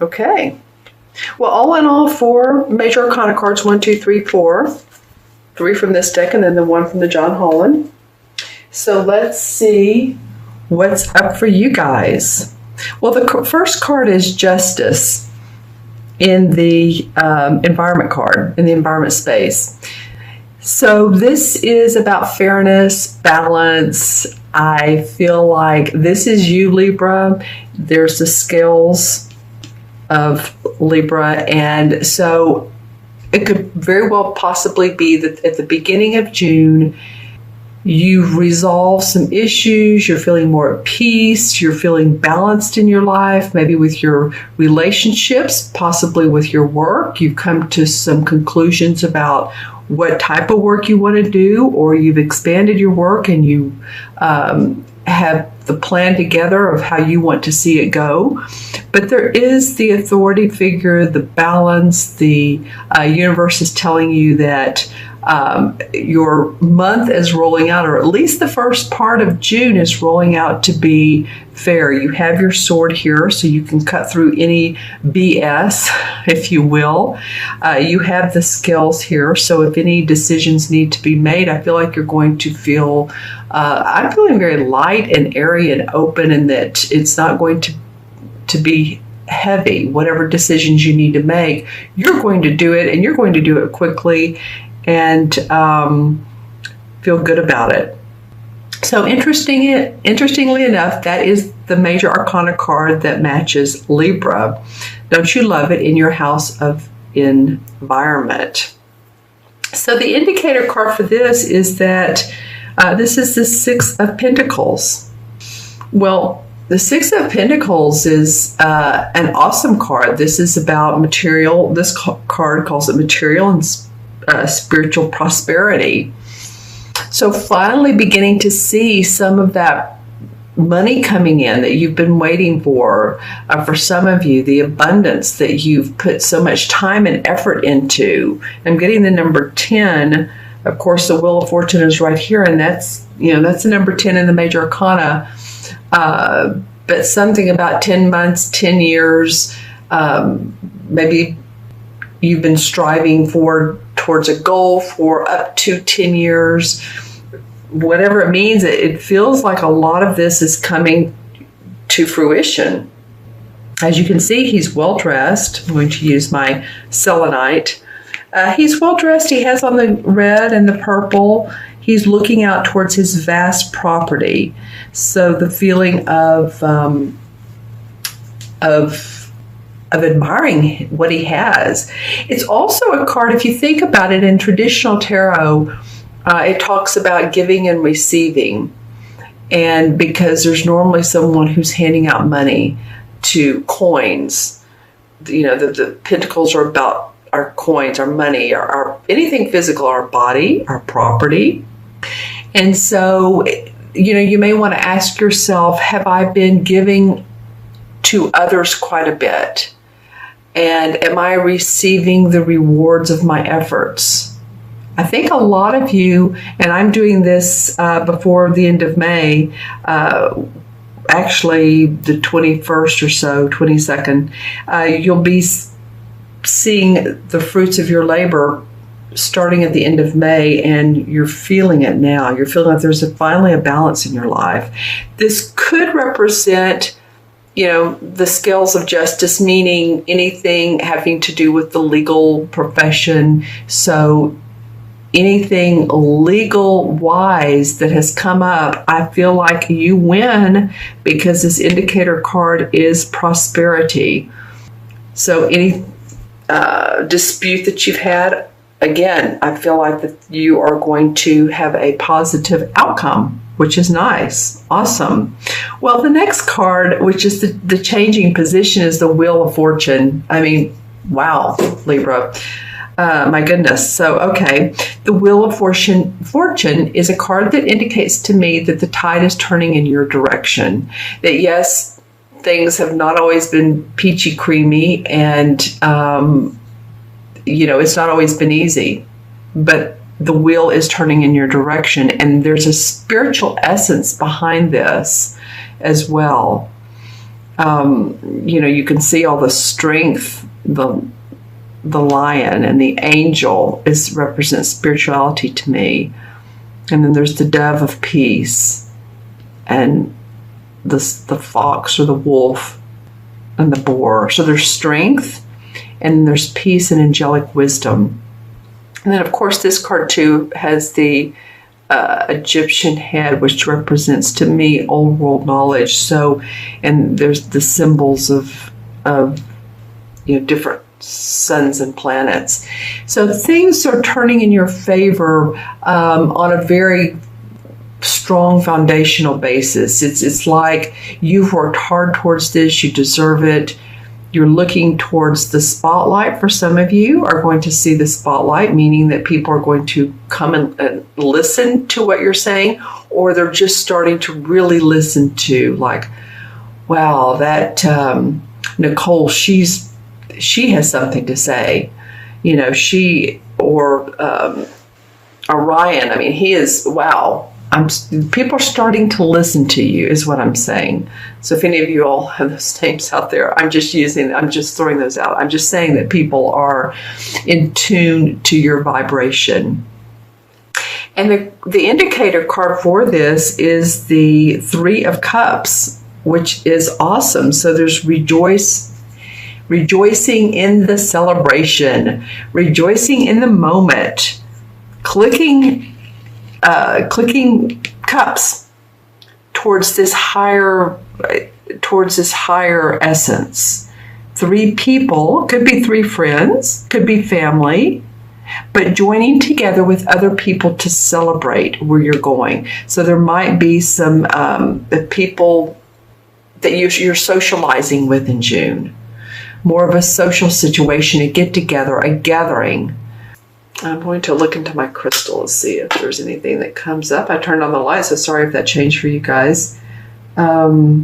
Okay. Well, all in all, 4 major arcana cards, 1, 2, 3, 4. 3 from this deck and then the 1 from the John Holland. So let's see what's up for you guys. Well, the first card is Justice in the environment card, in the environment space. So this is about fairness, balance. I feel like this is you, Libra. There's the scales of Libra, and so it could very well possibly be that at the beginning of June, you've resolved some issues, you're feeling more at peace, you're feeling balanced in your life, maybe with your relationships, possibly with your work. You've come to some conclusions about what type of work you want to do, or you've expanded your work and you have the plan together of how you want to see it go. But there is the authority figure, the balance. The universe is telling you that your month is rolling out, or at least the first part of June is rolling out to be fair. You have your sword here, so you can cut through any BS, if you will. You have the scales here, so if any decisions need to be made, I feel like you're going to feel, I'm feeling very light and airy and open, and that it's not going to be heavy. Whatever decisions you need to make, you're going to do it, and you're going to do it quickly, and feel good about it. So interestingly enough, that is the major arcana card that matches Libra. Don't you love it in your house of environment? So the indicator card for this is that this is the 6 of Pentacles. Well, the 6 of Pentacles is an awesome card. This is about material. This card calls it material and spiritual prosperity. So finally beginning to see some of that money coming in that you've been waiting for some of you, the abundance that you've put so much time and effort into. I'm getting the number 10. Of course, the Wheel of Fortune is right here, and that's the number 10 in the major arcana. But something about 10 months, 10 years, maybe you've been striving towards a goal for up to 10 years. Whatever it means, it feels like a lot of this is coming to fruition. As you can see, he's well dressed. I'm going to use my selenite. He's well dressed. He has on the red and the purple. He's looking out towards his vast property. So the feeling of admiring what he has. It's also a card, if you think about it, in traditional tarot, it talks about giving and receiving. And because there's normally someone who's handing out money to coins, the pentacles are about our coins, our money, our anything physical, our body, our property. And so, you may want to ask yourself, have I been giving to others quite a bit? And am I receiving the rewards of my efforts? I think a lot of you, and I'm doing this before the end of May, actually the 21st or so, 22nd, you'll be seeing the fruits of your labor starting at the end of May, and you're feeling it now. You're feeling like there's finally a balance in your life. This could represent the scales of justice, meaning anything having to do with the legal profession. So anything legal wise that has come up, I feel like you win, because this indicator card is prosperity. So any dispute that you've had, again, I feel like that you are going to have a positive outcome, which is nice. Awesome. Well, the next card, which is the changing position, is the Wheel of Fortune. I mean, wow, Libra. My goodness. So, okay. The Wheel of Fortune is a card that indicates to me that the tide is turning in your direction. That yes, things have not always been peachy creamy, and, it's not always been easy, but the wheel is turning in your direction, and there's a spiritual essence behind this as well. You know, you can see all the strength, the lion and the angel represents spirituality to me. And then there's the dove of peace, and the fox or the wolf and the boar. So there's strength, and there's peace and angelic wisdom. And then, of course, this card too has the Egyptian head, which represents to me old world knowledge. So, and there's the symbols of you know, different suns and planets. So things are turning in your favor on a very strong foundational basis. It's like you've worked hard towards this, you deserve it. You're looking towards the spotlight. For some of you are going to see the spotlight, meaning that people are going to come and listen to what you're saying, or they're just starting to really listen to, like, wow, that Nicole, she has something to say. You know, Orion, I mean, he is, wow. People are starting to listen to you, is what I'm saying. So if any of you all have those names out there, I'm just throwing those out. I'm just saying that people are in tune to your vibration. And the indicator card for this is the Three of Cups, which is awesome. So there's rejoicing in the celebration, rejoicing in the moment, clicking cups towards this higher essence. Three people, could be three friends, could be family, but joining together with other people to celebrate where you're going. So there might be some people that you're socializing with in June. More of a social situation, a get-together, a gathering. I'm going to look into my crystal and see if there's anything that comes up. I turned on the light, so sorry if that changed for you guys. I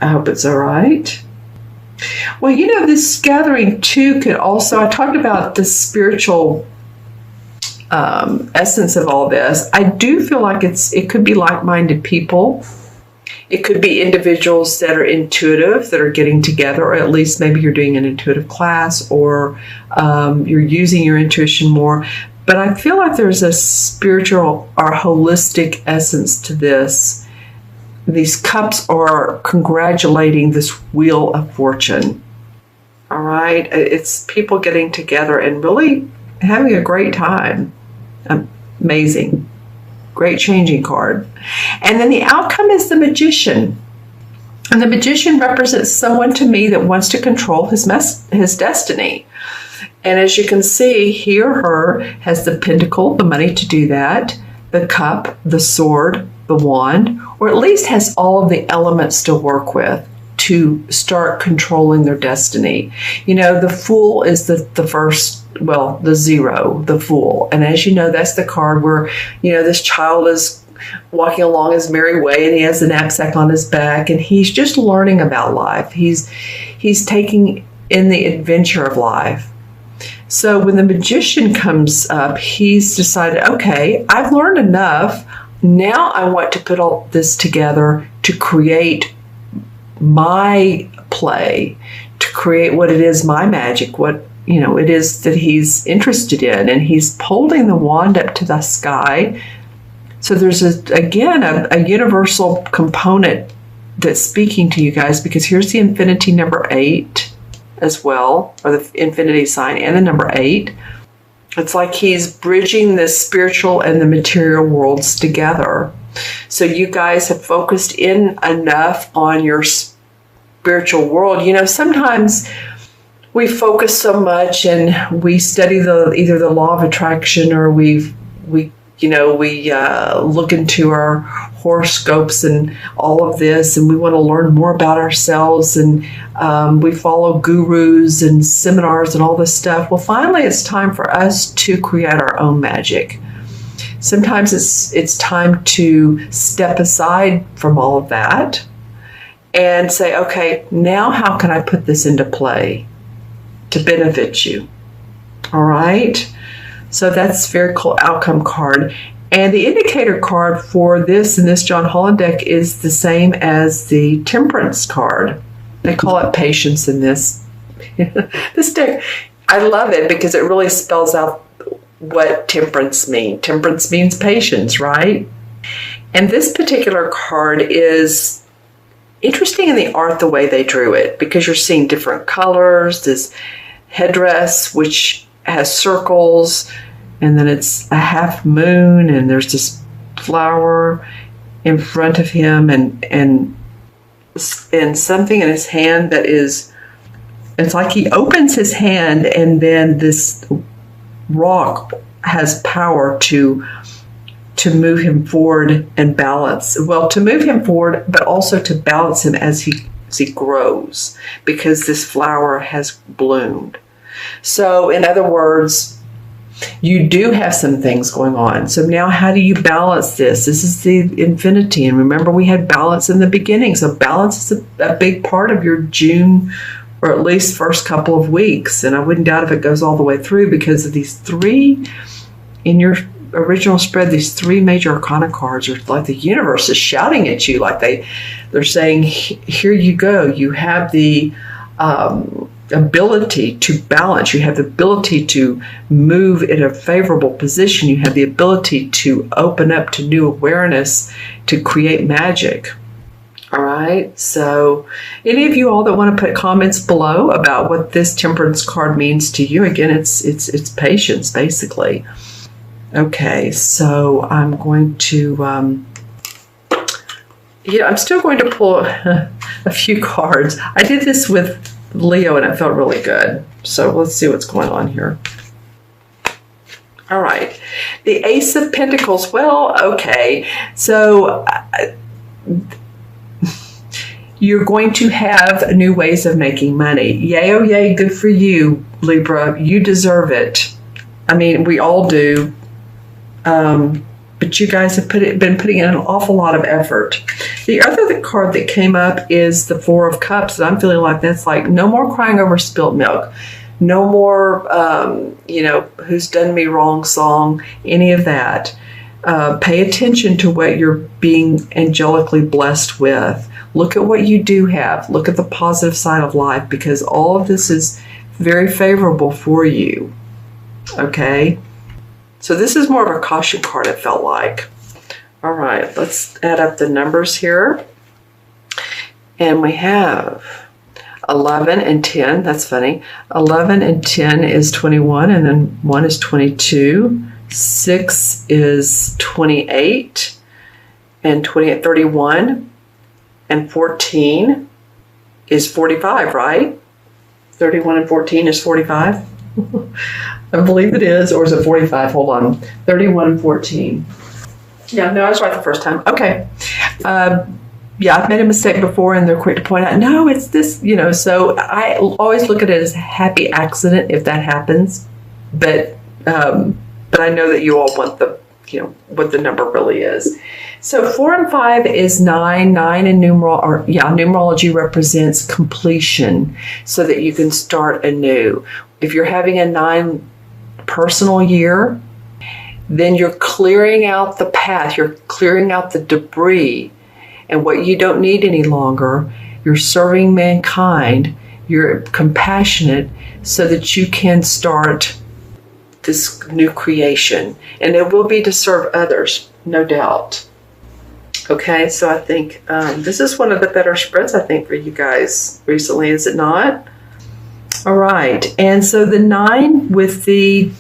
hope it's all right. Well, you know, this gathering too could also, I talked about the spiritual essence of all this. I do feel like it could be like-minded people. It could be individuals that are intuitive, that are getting together, or at least maybe you're doing an intuitive class, or you're using your intuition more. But I feel like there's a spiritual or holistic essence to this. These cups are congratulating this wheel of fortune. All right? It's people getting together and really having a great time. Amazing. Great changing card. And then the outcome is the Magician. And the Magician represents someone to me that wants to control his destiny. And as you can see, he or her has the pentacle, the money to do that, the cup, the sword, the wand, or at least has all of the elements to work with to start controlling their destiny. You know, the Fool is the first, well, the zero, the Fool. And as you know, that's the card where, you know, this child is walking along his merry way and he has the knapsack on his back and he's just learning about life. He's taking in the adventure of life. So when the Magician comes up, he's decided, okay, I've learned enough. Now I want to put all this together to create my play, to create what it is, my magic, what, you know, it is that he's interested in. And he's holding the wand up to the sky. So there's, again, a universal component that's speaking to you guys, because here's the infinity number 8 as well, or the infinity sign and the number 8. It's like he's bridging the spiritual and the material worlds together. So you guys have focused in enough on your spiritual world. You know, sometimes we focus so much and we study either the law of attraction, or we look into our horoscopes and all of this, and we want to learn more about ourselves, and we follow gurus and seminars and all this stuff. Well, finally, it's time for us to create our own magic. Sometimes it's time to step aside from all of that and say, okay, now how can I put this into play to benefit you? All right? So that's a very cool outcome card. And the indicator card for this in this John Holland deck is the same as the Temperance card. They call it patience in this. This deck, I love it because it really spells out what temperance means. Temperance means patience, right? And this particular card is interesting in the art, the way they drew it, because you're seeing different colors, this headdress, which has circles, and then it's a half moon, and there's this flower in front of him, and something in his hand that is, it's like he opens his hand, and then this rock has power to move him forward and balance. Well, to move him forward, but also to balance him as he grows, because this flower has bloomed. So, in other words, you do have some things going on. So now how do you balance this? This is the infinity. And remember, we had balance in the beginning. So balance is a big part of your June, or at least first couple of weeks. And I wouldn't doubt if it goes all the way through, because of these three in your original spread, these three major arcana cards are like the universe is shouting at you, like they're saying, here you go. You have the ability to balance. You have the ability to move in a favorable position. You have the ability to open up to new awareness, to create magic. All right. So any of you all that want to put comments below about what this temperance card means to you, again, it's patience, basically. Okay, so I'm going to, I'm still going to pull a few cards. I did this with Leo and it felt really good. So let's see what's going on here. All right, the Ace of Pentacles. Well, okay, so you're going to have new ways of making money. Yay, oh yay, good for you, Libra. You deserve it. I mean, we all do. But you guys have been putting in an awful lot of effort. The other card that came up is the Four of Cups, and I'm feeling like that's like no more crying over spilt milk, no more, who's done me wrong song, any of that. Pay attention to what you're being angelically blessed with. Look at what you do have. Look at the positive side of life, because all of this is very favorable for you. Okay? So this is more of a caution card, it felt like. All right, let's add up the numbers here. And we have 11 and 10. That's funny. 11 and 10 is 21, and then 1 is 22. 6 is 28, and 31, and 14 is 45, right? 31 and 14 is 45. I believe it is, or is it 45? Hold on. 31 and 14. Yeah, no, I was right the first time. Okay. Yeah, I've made a mistake before, and they're quick to point out, no, it's this, so I always look at it as a happy accident if that happens. But I know that you all want the, what the number really is. So 4 and 5 is 9. 9 in numerology represents completion, so that you can start anew. If you're having a 9 personal year, then you're clearing out the path, you're clearing out the debris and what you don't need any longer. You're serving mankind, you're compassionate, so that you can start this new creation. And it will be to serve others, no doubt. Okay, so I think this is one of the better spreads, I think, for you guys recently, is it not? All right, and so the 9 with the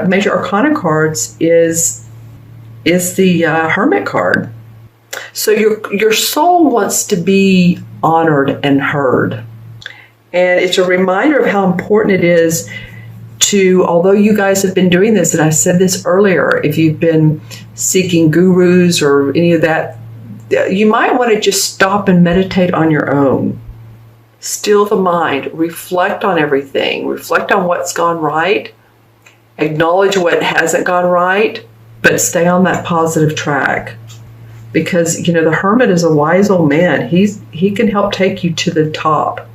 major arcana cards is the Hermit card. So your soul wants to be honored and heard. And it's a reminder of how important it is to, although you guys have been doing this, and I said this earlier, if you've been seeking gurus or any of that, you might want to just stop and meditate on your own. Still the mind, reflect on everything, reflect on what's gone right, acknowledge what hasn't gone right, but stay on that positive track. Because, the Hermit is a wise old man. He can help take you to the top.